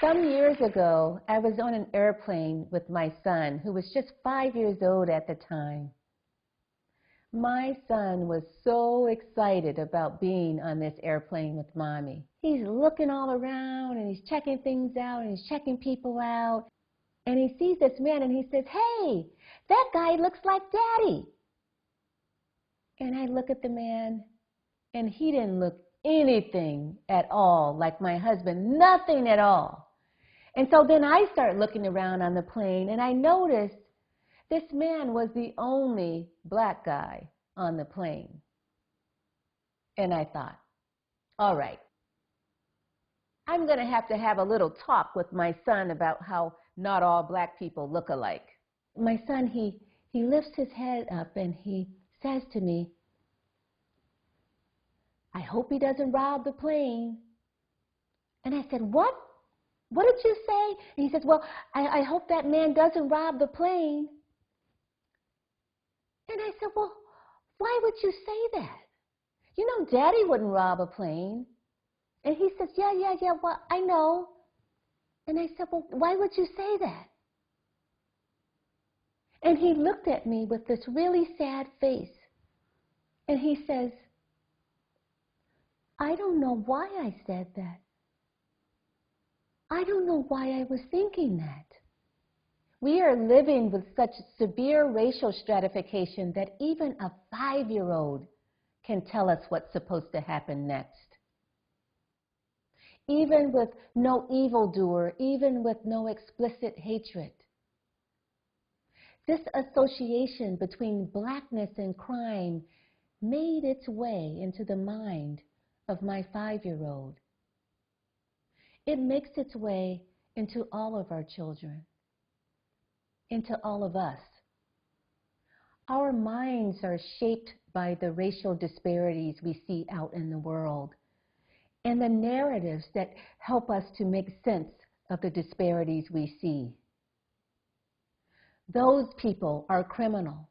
Some years ago, I was on an airplane with my son, who was just 5 years old at the time. My son was so excited about being on this airplane with Mommy. He's looking all around, and he's checking things out, and he's checking people out. And he sees this man, and he says, "Hey, that guy looks like Daddy." And I look at the man, and he didn't look anything at all like my husband, nothing at all. And so then I start looking around on the plane, and I noticed this man was the only black guy on the plane. And I thought, all right, I'm going to have a little talk with my son about how not all black people look alike. My son, he lifts his head up and he says to me, "I hope he doesn't rob the plane." And I said, "What? What did you say?" And he says, "Well, I hope that man doesn't rob the plane." And I said, "Well, why would you say that? You know, Daddy wouldn't rob a plane." And he says, yeah, well, I know." And I said, "Well, why would you say that?" And he looked at me with this really sad face. And he says, "I don't know why I said that. I don't know why I was thinking that." We are living with such severe racial stratification that even a 5-year-old can tell us what's supposed to happen next. Even with no evildoer, even with no explicit hatred. This association between blackness and crime made its way into the mind of my 5-year-old. It makes its way into all of our children, into all of us. Our minds are shaped by the racial disparities we see out in the world and the narratives that help us to make sense of the disparities we see. Those people are criminal.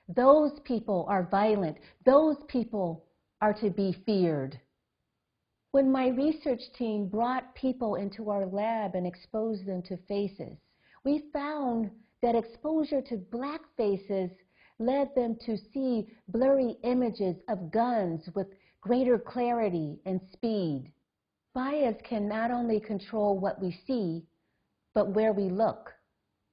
Those people are violent. Those people are to be feared. When my research team brought people into our lab and exposed them to faces, we found that exposure to black faces led them to see blurry images of guns with greater clarity and speed. Bias can not only control what we see, but where we look.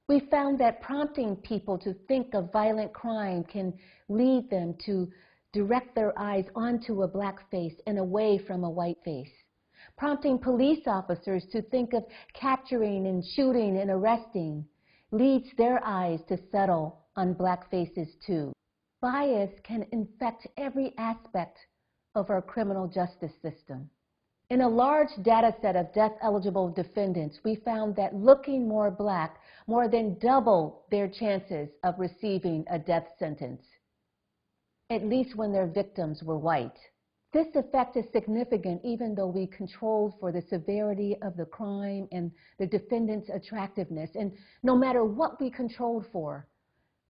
We found that prompting people to think of violent crime can lead them to direct their eyes onto a black face and away from a white face. Prompting police officers to think of capturing and shooting and arresting leads their eyes to settle on black faces too. Bias can infect every aspect of our criminal justice system. In a large data set of death-eligible defendants, we found that looking more black more than doubled their chances of receiving a death sentence, at least when their victims were white. This effect is significant even though we controlled for the severity of the crime and the defendant's attractiveness. And no matter what we controlled for,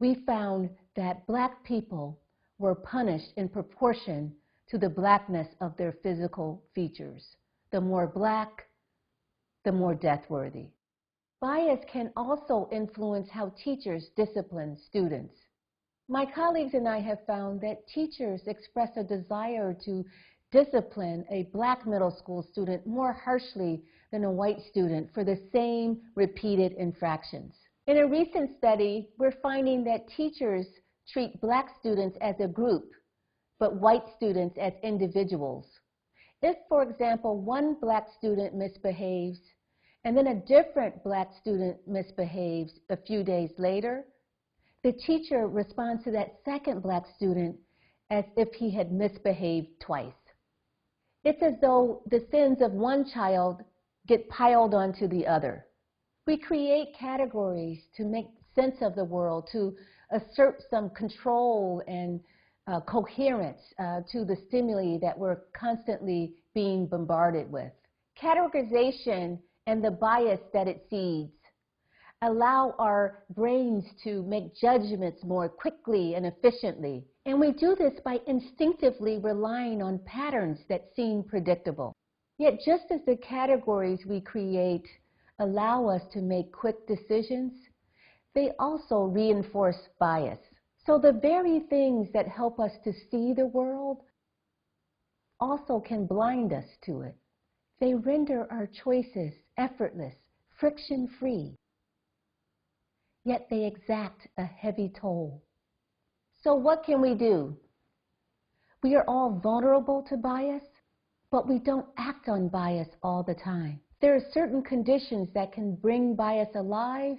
we found that black people were punished in proportion to the blackness of their physical features. The more black, the more death-worthy. Bias can also influence how teachers discipline students. My colleagues and I have found that teachers express a desire to discipline a black middle school student more harshly than a white student for the same repeated infractions. In a recent study, we're finding that teachers treat black students as a group, but white students as individuals. If, for example, one black student misbehaves and then a different black student misbehaves a few days later, the teacher responds to that second black student as if he had misbehaved twice. It's as though the sins of one child get piled onto the other. We create categories to make sense of the world, to assert some control and coherence to the stimuli that we're constantly being bombarded with. Categorization and the bias that it seeds allow our brains to make judgments more quickly and efficiently. And we do this by instinctively relying on patterns that seem predictable. Yet just as the categories we create allow us to make quick decisions, they also reinforce bias. So the very things that help us to see the world also can blind us to it. They render our choices effortless, friction-free, yet they exact a heavy toll. So what can we do? We are all vulnerable to bias, but we don't act on bias all the time. There are certain conditions that can bring bias alive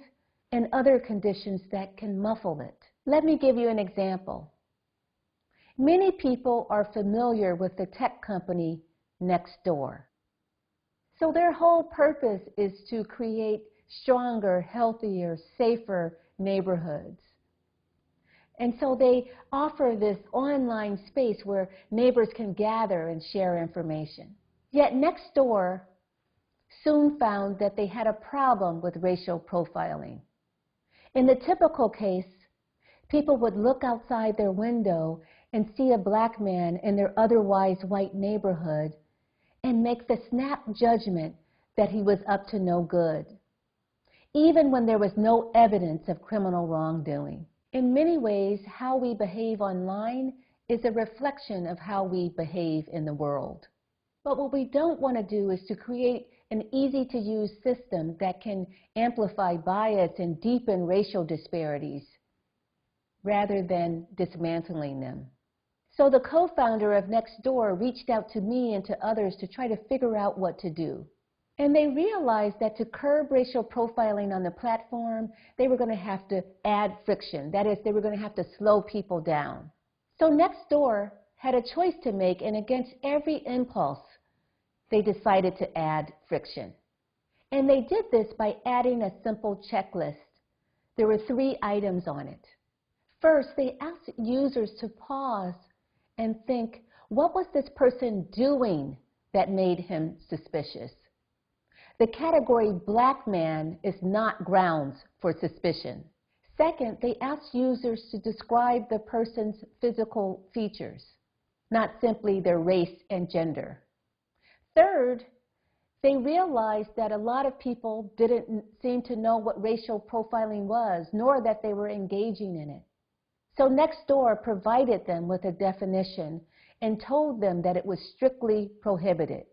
and other conditions that can muffle it. Let me give you an example. Many people are familiar with the tech company Nextdoor. So their whole purpose is to create stronger, healthier, safer neighborhoods. And so they offer this online space where neighbors can gather and share information. Yet Nextdoor soon found that they had a problem with racial profiling. In the typical case, people would look outside their window and see a black man in their otherwise white neighborhood and make the snap judgment that he was up to no good, even when there was no evidence of criminal wrongdoing. In many ways, how we behave online is a reflection of how we behave in the world. But what we don't want to do is to create an easy-to-use system that can amplify bias and deepen racial disparities, rather than dismantling them. So the co-founder of Nextdoor reached out to me and to others to try to figure out what to do. And they realized that to curb racial profiling on the platform, they were going to have to add friction. That is, they were going to have to slow people down. So Nextdoor had a choice to make, and against every impulse, they decided to add friction. And they did this by adding a simple checklist. There were 3 items on it. First, they asked users to pause and think, what was this person doing that made him suspicious? The category black man is not grounds for suspicion. Second, they asked users to describe the person's physical features, not simply their race and gender. Third, they realized that a lot of people didn't seem to know what racial profiling was, nor that they were engaging in it. So Nextdoor provided them with a definition and told them that it was strictly prohibited.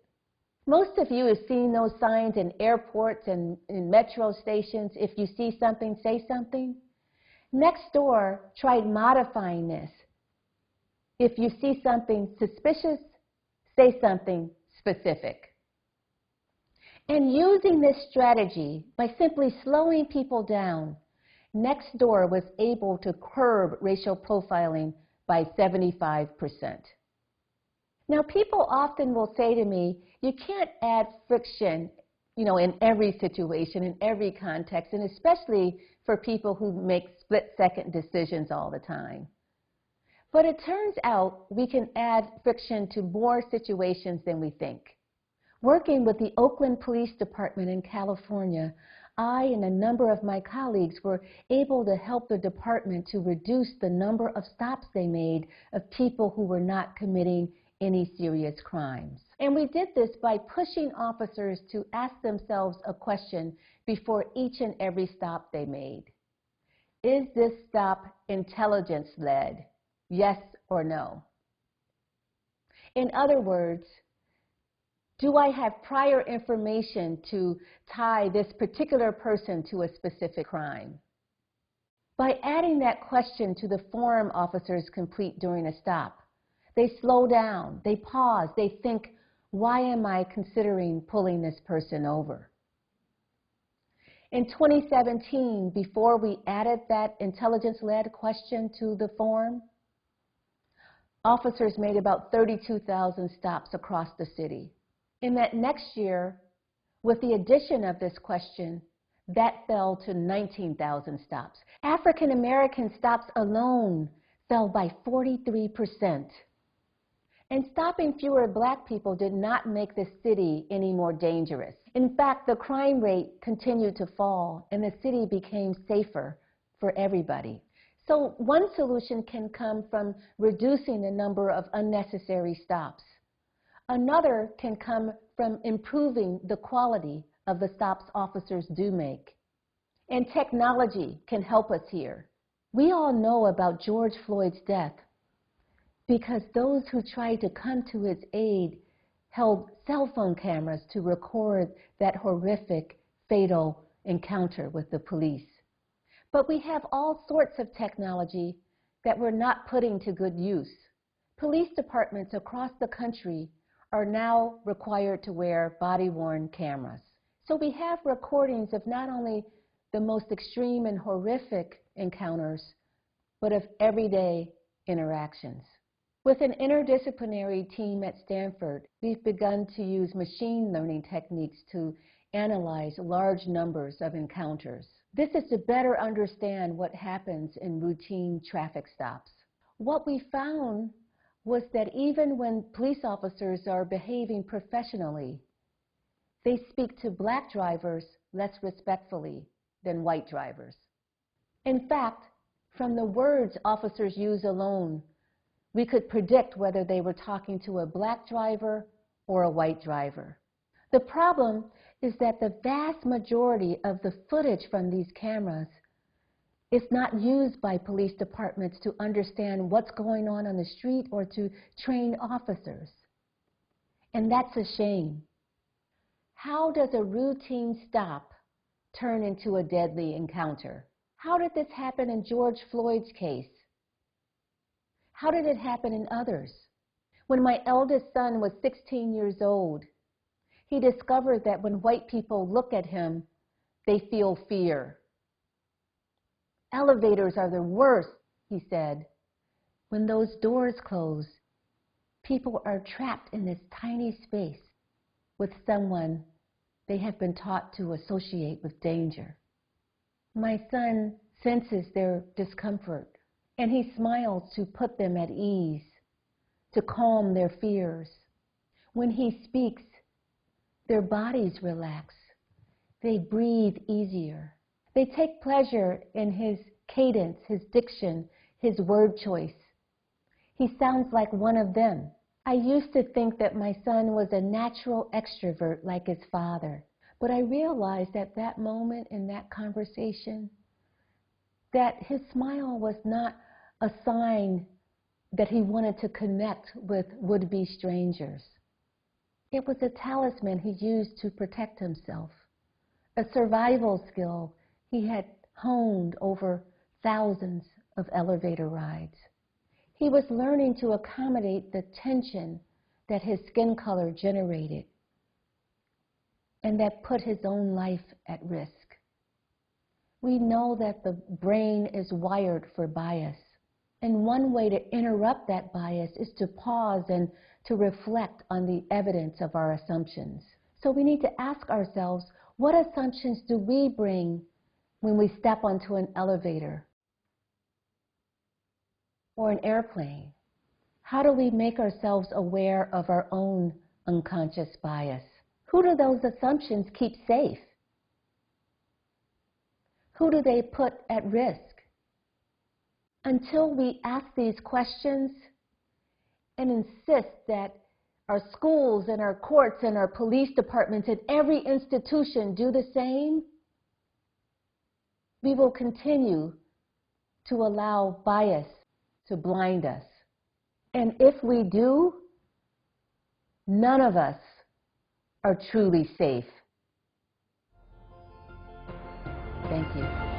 Most of you have seen those signs in airports and in metro stations, if you see something, say something. Nextdoor tried modifying this. If you see something suspicious, say something specific. And using this strategy, by simply slowing people down, Nextdoor was able to curb racial profiling by 75%. Now, people often will say to me, you can't add friction, in every situation, in every context, and especially for people who make split-second decisions all the time. But it turns out we can add friction to more situations than we think. Working with the Oakland Police Department in California, I and a number of my colleagues were able to help the department to reduce the number of stops they made of people who were not committing any serious crimes. And we did this by pushing officers to ask themselves a question before each and every stop they made. Is this stop intelligence-led? Yes or no? In other words, do I have prior information to tie this particular person to a specific crime? By adding that question to the form officers complete during a stop, they slow down, they pause, they think, why am I considering pulling this person over? In 2017, before we added that intelligence-led question to the form, officers made about 32,000 stops across the city. In that next year, with the addition of this question, that fell to 19,000 stops. African American stops alone fell by 43%. And stopping fewer black people did not make the city any more dangerous. In fact, the crime rate continued to fall, and the city became safer for everybody. So one solution can come from reducing the number of unnecessary stops. Another can come from improving the quality of the stops officers do make. And technology can help us here. We all know about George Floyd's death because those who tried to come to his aid held cell phone cameras to record that horrific, fatal encounter with the police. But we have all sorts of technology that we're not putting to good use. Police departments across the country are now required to wear body-worn cameras. So we have recordings of not only the most extreme and horrific encounters, but of everyday interactions. With an interdisciplinary team at Stanford, we've begun to use machine learning techniques to analyze large numbers of encounters. This is to better understand what happens in routine traffic stops. What we found was that even when police officers are behaving professionally, they speak to black drivers less respectfully than white drivers. In fact, from the words officers use alone, we could predict whether they were talking to a black driver or a white driver. The problem is that the vast majority of the footage from these cameras is not used by police departments to understand what's going on the street or to train officers. And that's a shame. How does a routine stop turn into a deadly encounter? How did this happen in George Floyd's case? How did it happen in others? When my eldest son was 16 years old, he discovered that when white people look at him, they feel fear. Elevators are the worst, he said. When those doors close, people are trapped in this tiny space with someone they have been taught to associate with danger. My son senses their discomfort, and he smiles to put them at ease, to calm their fears. When he speaks, their bodies relax. They breathe easier. They take pleasure in his cadence, his diction, his word choice. He sounds like one of them. I used to think that my son was a natural extrovert like his father, but I realized at that moment in that conversation that his smile was not a sign that he wanted to connect with would-be strangers. It was a talisman he used to protect himself, a survival skill he had honed over thousands of elevator rides. He was learning to accommodate the tension that his skin color generated and that put his own life at risk. We know that the brain is wired for bias, and one way to interrupt that bias is to pause and to reflect on the evidence of our assumptions. So we need to ask ourselves, what assumptions do we bring when we step onto an elevator or an airplane? How do we make ourselves aware of our own unconscious bias? Who do those assumptions keep safe? Who do they put at risk? Until we ask these questions and insist that our schools and our courts and our police departments and every institution do the same, we will continue to allow bias to blind us. And if we do, none of us are truly safe. Thank you.